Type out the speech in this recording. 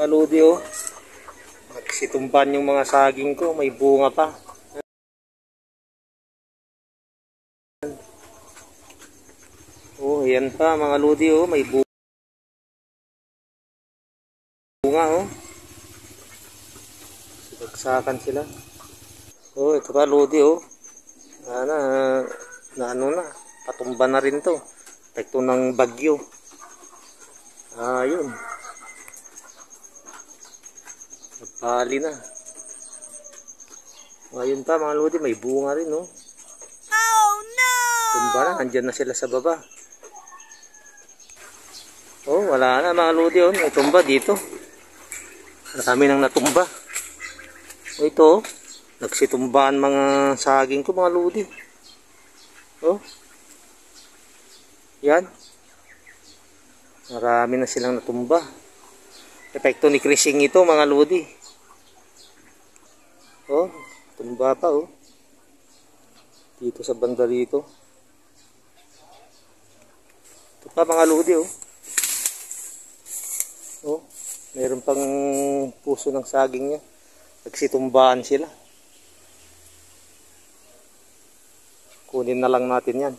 mga lodi oh. Nagsitumban yung mga saging ko, may bunga pa. Oh, yan pa mga lodi oh, may bunga oh. Bagsakan sila. Oh, ito pa lodi oh. Ano na, patumba na rin to. Epekto ng bagyo. Ayun. Nagpali na. Ayun pa mga lodi, may bunga rin oh. Oh no! Tumba na, andyan na sila sa baba. Oh, wala na mga lodi oh, may tumba dito. Marami nang natumba. Oh, ito oh, nagsitumbaan mga saging ko mga lodi. Oh. Yan. Marami na silang natumba. Epekto ni crushing ito mga lodi. Oh, tumba pa oh. Dito sa banda dito. Ito pa mga lodi oh. Oh, mayroon pang puso ng saging niya. Nagsitumbaan sila. Kunin na lang natin yan.